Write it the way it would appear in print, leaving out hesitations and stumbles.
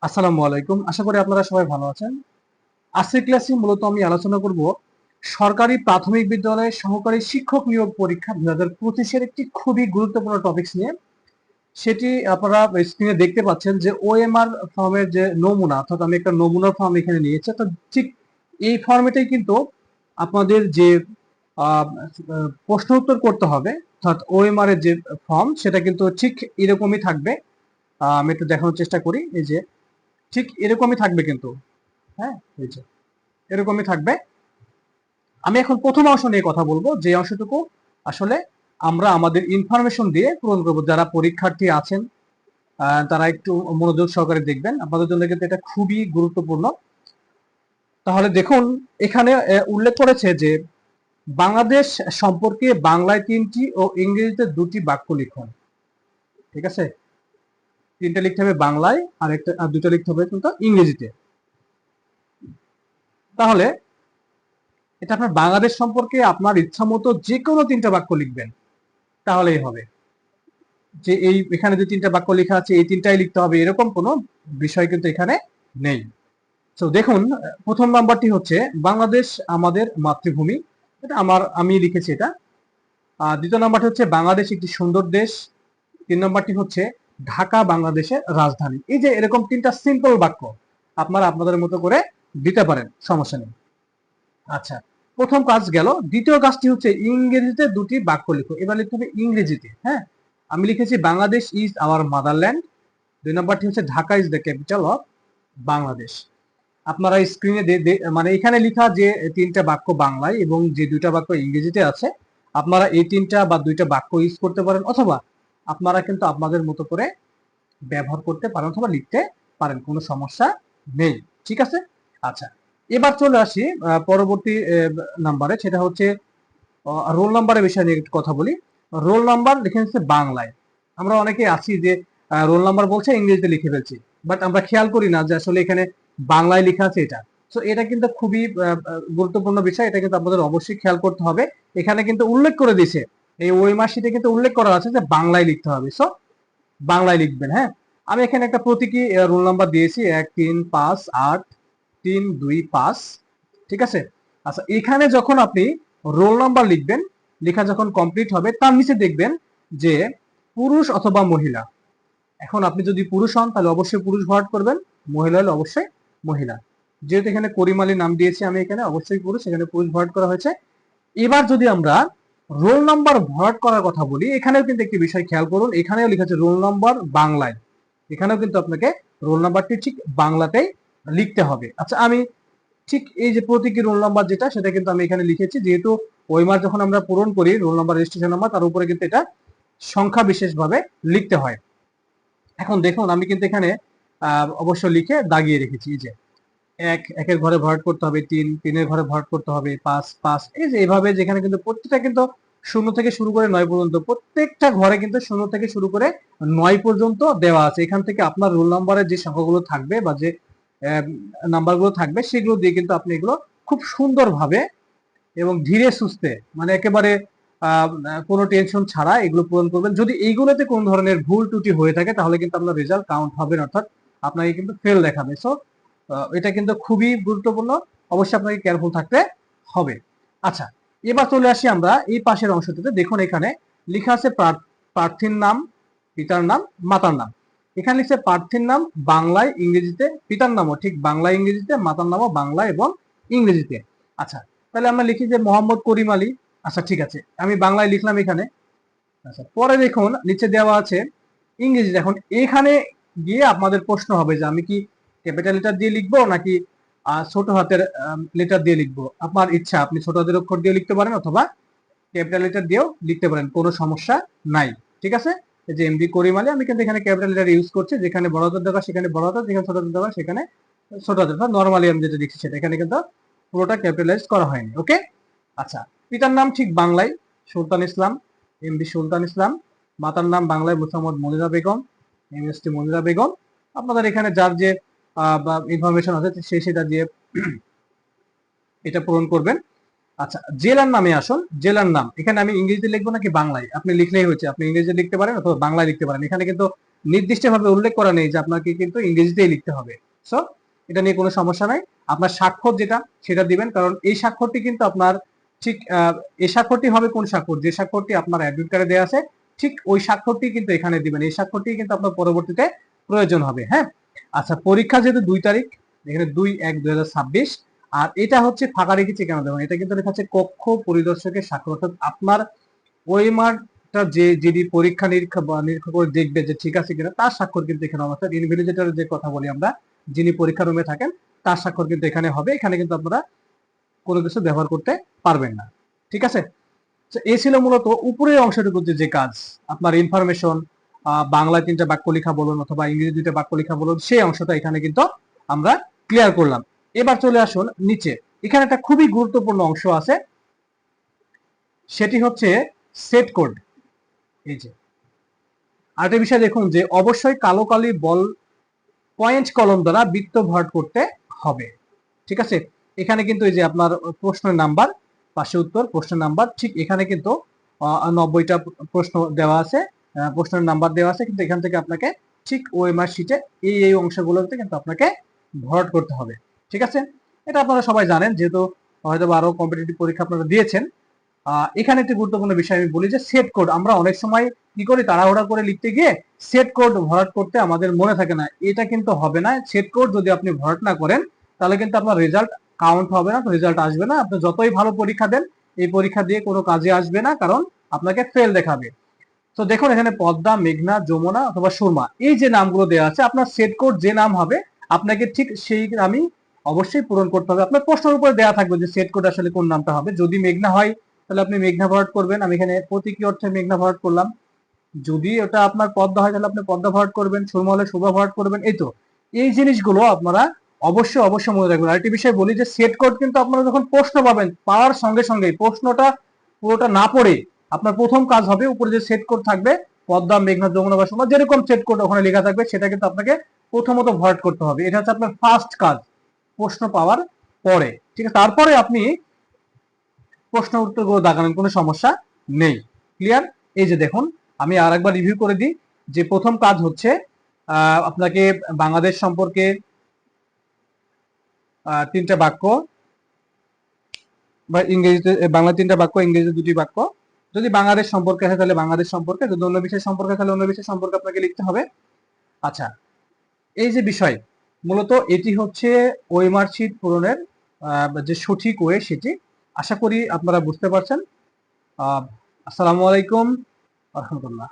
আসসালামু আলাইকুম। আশা করি আপনারা সবাই ভালো আছেন। আজকের ক্লাসে মূলত আমি আলোচনা করব সরকারি প্রাথমিক বিদ্যালয়ে সহকারী শিক্ষক নিয়োগ পরীক্ষা 2025 এর একটি খুবই গুরুত্বপূর্ণ টপিকস নিয়ে। সেটি আপনারা স্ক্রিনে দেখতে পাচ্ছেন যে ওএমআর ফর্মের যে নমুনা, অর্থাৎ আমি একটা নমুনার ফর্ম এখানে নিয়েছি। তো ঠিক এই ফর্মেটেই কিন্তু আপনাদের যে আহ, প্রশ্ন উত্তর করতে হবে, অর্থাৎ ওএমআর এর যে ফর্ম সেটা কিন্তু ঠিক এরকমই থাকবে। আমি একটু দেখানোর চেষ্টা করি। এই যে ঠিক এরকমই থাকবে কিন্তু। হ্যাঁ, এই যে এরকমই থাকবে। আমি এখন প্রথম অংশ নিয়ে কথা বলবো, যে অংশটুকু আসলে আমরা আমাদের ইনফরমেশন দিয়ে পূরণ করবো। যারা পরীক্ষার্থী আছেন তারা একটু মনোযোগ সহকারে দেখবেন, আপনাদের জন্য কিন্তু এটা খুবই গুরুত্বপূর্ণ। তাহলে দেখুন, এখানে উল্লেখ করেছে যে বাংলাদেশ সম্পর্কে বাংলায় 3টি ও ইংরেজিতে 2টি বাক্য লিখুন। ঠিক আছে, 3টা লিখতে হবে বাংলায়, আর 2টা লিখতে হবে কিন্তু ইংরেজিতে। তাহলে এটা আপনার বাংলাদেশ সম্পর্কে আপনার ইচ্ছা মতো যে কোনো 3টা বাক্য লিখবেন, তাহলেই হবে। যে এই এখানে যে 3টা বাক্য লেখা আছে এই 3টাই লিখতে হবে এরকম কোনো বিষয় কিন্তু এখানে নেই। তো দেখুন, প্রথম নাম্বারটি হচ্ছে বাংলাদেশ আমাদের মাতৃভূমি। এটা আমি লিখেছি এটা। আর দ্বিতীয় নাম্বারটি হচ্ছে বাংলাদেশ একটি সুন্দর দেশ। 3 নম্বরটি হচ্ছে ঢাকা বাংলাদেশের রাজধানী। এই যে এরকম 3টা সিম্পল বাক্য আপনারা আপনাদের মতো করে দিতে পারেন, সমস্যা নেই। আচ্ছা, প্রথম কাজ গেল। দ্বিতীয় কাজটি হচ্ছে ইংরেজিতে 2টি বাক্য লিখো। এবার লিখতে হবে ইংরেজিতে। হ্যাঁ, আমি লিখেছি বাংলাদেশ ইজ আওয়ার মাদারল্যান্ড। 2 নম্বরটি হচ্ছে Dhaka is the capital of Bangladesh. আপনারা স্ক্রিনে মানে এখানে লেখা যে 3টা বাক্য বাংলায় এবং যে 2টা বাক্য ইংরেজিতে আছে, আপনারা এই 3টা বা 2টা বাক্য ইউজ করতে পারেন, অথবা আপনারা কিন্তু আপনাদের মতো করে ব্যবহার করতে পারেন অথবা লিখতে পারেন, কোনো সমস্যা নেই। ঠিক আছে। আচ্ছা, এবার চলে আসি পরবর্তী নাম্বারে, সেটা হচ্ছে রোল নাম্বারের বিষয় নিয়ে একটু কথা বলি। রোল নাম্বার লিখে নিচ্ছে বাংলায়। আমরা অনেকে আছি যে রোল নাম্বার বলছে ইংরেজিতে লিখে ফেলছি, বাট আমরা খেয়াল করি না যে আসলে এখানে বাংলায় লেখা আছে এটা। তো এটা কিন্তু খুবই গুরুত্বপূর্ণ বিষয়, এটা কিন্তু আপনাদের অবশ্যই খেয়াল করতে হবে। এখানে কিন্তু উল্লেখ করে দিয়েছে, এই ওএমআর শিটে কিন্তু উল্লেখ করা আছে যে বাংলায় লিখতে হবে। সো বাংলায় লিখবেন। হ্যাঁ, আমি এখানে একটা প্রতীকী রোল নাম্বার দিয়েছি, 1358325। ঠিক আছে। আচ্ছা, এখানে যখন আপনি রোল নাম্বার লিখবেন, লেখা যখন কমপ্লিট হবে তার নিচে দেখবেন যে পুরুষ অথবা মহিলা। এখন আপনি যদি পুরুষ হন তাহলে অবশ্যই পুরুষ ভরাট করবেন, মহিলা হলে অবশ্যই মহিলা। যেহেতু এখানে করিম আলী নাম দিয়েছি আমি, এখানে অবশ্যই পুরুষ, এখানে পুরুষ ভরাট করা হয়েছে। এবার যদি আমরা রোল নাম্বার ভরাট করার কথা বলি, এখানেও কিন্তু একটি বিষয় খেয়াল করুন, এখানেও লেখা আছে রোল নাম্বার বাংলায়। এখানেও কিন্তু আপনাকে রোল নাম্বারটি ঠিক বাংলাতেই লিখতে হবে। আচ্ছা, আমি ঠিক এই যে প্রতীকী রোল নাম্বার যেটা, সেটা কিন্তু আমি এখানে লিখেছি, যেহেতু ওইমার যখন আমরা পূরণ করি রোল নাম্বার রেজিস্ট্রেশন নাম্বার, তার উপরে কিন্তু এটা সংখ্যা বিশেষ ভাবে লিখতে হয়। এখন দেখুন, আমি কিন্তু এখানে অবশ্য লিখে দাগিয়ে রেখেছি, এই যে একের ঘরে ভরাট করতে হবে, তিনের ঘরে ভরাট করতে হবে, পাঁচ পাঁচ, এই যে এইভাবে, যেখানে কিন্তু প্রত্যেকটা কিন্তু 0 থেকে শুরু করে 9 পর্যন্ত, প্রত্যেকটা ঘরে কিন্তু 0 থেকে শুরু করে 9 পর্যন্ত দেওয়া আছে। এখান থেকে আপনার রোল নাম্বারের যে সংখ্যাগুলো থাকবে বা যে নাম্বারগুলো থাকবে, সেগুলো দিয়ে কিন্তু আপনি এগুলো খুব সুন্দরভাবে এবং ধীরে সুস্থে, মানে একেবারে কোনো টেনশন ছাড়া এগুলো পূরণ করবেন। যদি এইগুলোতে কোন ধরনের ভুল ত্রুটি হয়ে থাকে তাহলে কিন্তু আপনার রেজাল্ট কাউন্ট হবে না, অর্থাৎ আপনাকে কিন্তু ফেল দেখাবে। সো এটা কিন্তু খুবই গুরুত্বপূর্ণ, অবশ্যই আপনাকে কেয়ারফুল থাকতে হবে। আচ্ছা, এবার চলে আসি আমরা এই পাশের অংশটিতে। দেখুন, এখানে লেখা আছে প্রার্থীর নাম, পিতার নাম, মাতার নাম। এখানে লিখছে প্রার্থীর নাম বাংলায় ইংরেজিতে, পিতার নামও ঠিক বাংলা ইংরেজিতে, মাতার নামও বাংলা এবং ইংরেজিতে। আচ্ছা, তাহলে আমরা লিখি যে মোহাম্মদ করিম আলী। আচ্ছা, ঠিক আছে, আমি বাংলায় লিখলাম এখানে। আচ্ছা, পরে দেখুন নিচে দেওয়া আছে ইংরেজি। এখন এখানে গিয়ে আপনাদের প্রশ্ন হবে যে আমি কি ক্যাপিটাল লেটার দিয়ে লিখবো নাকি ছোট হাতের লেটার দিয়ে লিখবো। আপনার ইচ্ছা, আপনি ছোট হাতের অক্ষর দিয়ে লিখতে পারেন অথবা ক্যাপিটাল লেটার দিয়েও লিখতে পারেন, কোনো সমস্যা নাই। ঠিক আছে। এই যে এমডি করিম আলী, আমি কিন্তু এখানে ক্যাপিটাল লেটার ইউজ করছি, যেখানে বড় হাতের দরকার সেখানে বড় হাতের, যেখানে ছোট হাতের দরকার সেখানে ছোট হাতের। নর্মালি আমি যেটা লিখছি সেটা এখানে কিন্তু পুরোটা ক্যাপিটালাইজ করা হয়নি। ওকে। আচ্ছা, পিতার নাম ঠিক বাংলায় সুলতান ইসলাম, এমডি সুলতান ইসলাম। মাতার নাম বাংলায় মোসাম্মদ মনিরা বেগম, এমএসটি মনিরা বেগম। আপনাদের এখানে যার যে ইনফরমেশন আছে সেটা দিয়ে এটা পূরণ করবেন। আচ্ছা, জেলার নামে আসুন। জেলার নাম এখানে আমি ইংরেজিতে লিখবো নাকি বাংলায়, আপনি লিখলেই হচ্ছে। আপনি ইংরেজিতে লিখতে পারেন অথবা বাংলায় লিখতে পারেন। এখানে কিন্তু নির্দিষ্টভাবে উল্লেখ করা নেই যে আপনাকে কিন্তু ইংরেজিতেই লিখতে হবে। সো এটা নিয়ে কোনো সমস্যা নাই। আপনার স্বাক্ষর যেটা সেটা দিবেন, কারণ এই স্বাক্ষরটি কিন্তু আপনার ঠিক এই স্বাক্ষরটি হবে কোন স্বাক্ষর, যে স্বাক্ষরটি আপনার অ্যাডমিট কার্ডে দেওয়া আছে ঠিক ওই স্বাক্ষরটি কিন্তু এখানে দিবেন। এই স্বাক্ষরটি কিন্তু আপনার পরবর্তীতে প্রয়োজন হবে। হ্যাঁ, আচ্ছা, পরীক্ষা যেহেতু 2 তারিখ, এখানে 2/1/2026, আর এটা হচ্ছে ফাঁকা রেখেছি কেন দেখুন, এটা কিন্তু লেখা আছে কক্ষ পরিদর্শকের স্বাক্ষর, অর্থাৎ আপনার ওএমআরটা যে যিনি পরীক্ষা নিরীক্ষা করে দেখবে যে ঠিক আছে কিনা তার স্বাক্ষর কিন্তু এখানে, অর্থাৎ ইনভিজিলেটরের যে কথা বলি আমরা, যিনি পরীক্ষা রুমে থাকেন তার স্বাক্ষর কিন্তু এখানে হবে। এখানে কিন্তু আপনারা কোনো কিছু ব্যবহার করতে পারবেন না। ঠিক আছে, এ ছিল মূলত উপরের অংশটুকু যে কাজ, আপনার ইনফরমেশন, বাংলায় 3টা বাক্য লেখা বলুন অথবা ইংরেজি 2টা বাক্য লেখা বলুন, সেই অংশটা এখানে কিন্তু আমরা ক্লিয়ার করলাম। এবার চলে আসুন নিচে, এখানে একটা খুবই গুরুত্বপূর্ণ অংশ আছে, সেটি হচ্ছে সেট কোড। এই যে আরেকটা বিষয় দেখুন যে অবশ্যই কালো কালি বল পয়েন্ট কলম দ্বারা বৃত্ত ভরাট করতে হবে। ঠিক আছে, এখানে কিন্তু এই যে আপনার প্রশ্নের নাম্বার, পাশে উত্তর, প্রশ্নের নাম্বার, ঠিক এখানে কিন্তু 90টা প্রশ্ন দেওয়া আছে, প্রশ্নের নাম্বার দেওয়া আছে, কিন্তু এখান থেকে আপনাকে ঠিক ওএমআর শিটে এই অংশগুলোতে কিন্তু আপনাকে ভরাট করতে হবে। ঠিক আছে, এটা আপনারা সবাই জানেন, যেহেতু হয়তো আরো কম্পিটিটিভ পরীক্ষা আপনারা দিয়েছেন। এখানে একটি গুরুত্বপূর্ণ বিষয় আমি বলি যে সেট কোড, আমরা অনেক সময় কি করি, তাড়াহুড়া করে লিখতে গিয়ে সেট কোড ভরাট করতে আমাদের মনে থাকে না। এটা কিন্তু হবে না। সেট কোড যদি আপনি ভরাট না করেন তাহলে কিন্তু আপনার রেজাল্ট কাউন্ট হবে না, রেজাল্ট আসবে না। আপনি যতই ভালো পরীক্ষা দেন, এই পরীক্ষা দিয়ে কোনো কাজে আসবে না, কারণ আপনাকে ফেল দেখাবে। তো দেখুন এখানে পদ্মা, মেঘনা, যমুনা অথবা সুরমা, এই যে নামগুলো দেওয়া আছে, আপনার সেট কোড যে নাম হবে আপনাকে ঠিক সেই নামই অবশ্যই পূরণ করতে হবে। আপনার প্রশ্নের উপরে দেওয়া থাকবে যে সেট কোড আসলে কোন নামটা হবে। যদি মেঘনা হয় তাহলে আপনি মেঘনা ভরাট করবেন, আমি এখানে প্রতীকী অর্থে মেঘনা ভরাট করলাম। যদি ওটা আপনার পদ্মা হয় তাহলে আপনি পদ্মা ভরাট করবেন, সুরমা হলে শোভা ভরাট করবেন। এই তো এই জিনিসগুলো আপনারা অবশ্যই মনে রাখবেন। আরেকটি বিষয় বলি যে সেট কোড কিন্তু আপনারা যখন প্রশ্ন পাবেন, পাওয়ার সঙ্গে সঙ্গে প্রশ্নটা পুরোটা না পড়ে আপনার প্রথম কাজ হবে উপরে যে সেট কোড থাকবে, পদ্মা, মেঘনা, যমুনা বা সুরমা, যেরকম সেট কোড ওখানে লেখা থাকবে সেটা কিন্তু আপনাকে প্রথমত ভরাট করতে হবে। এটা হচ্ছে আপনার ফার্স্ট কাজ প্রশ্ন পাওয়ার পরে। ঠিক আছে, তারপরে আপনি প্রশ্ন উত্তরগুলো দাগানোর কোনো সমস্যা নেই। ক্লিয়ার? এই যে দেখুন, আমি আর একবার রিভিউ করে দিই যে প্রথম কাজ হচ্ছে আপনাকে বাংলাদেশ সম্পর্কে 3টা বাক্য, বা ইংরেজিতে বাংলা 3টা বাক্য, ইংরেজি 2টি বাক্য। যদি বাংলাদেশ সম্পর্কে হয় তাহলে বাংলাদেশ সম্পর্কে, যদি অন্য বিষয় সম্পর্কে তাহলে অন্য বিষয় সম্পর্কে আপনাকে লিখতে হবে। আচ্ছা, এই যে বিষয়, মূলত এটি হচ্ছে ওএমআর শিট পূরণের যে সঠিক ওয়ে, সেটি আশা করি আপনারা বুঝতে পারছেন। আসসালামু আলাইকুম রহমতুল্লাহ।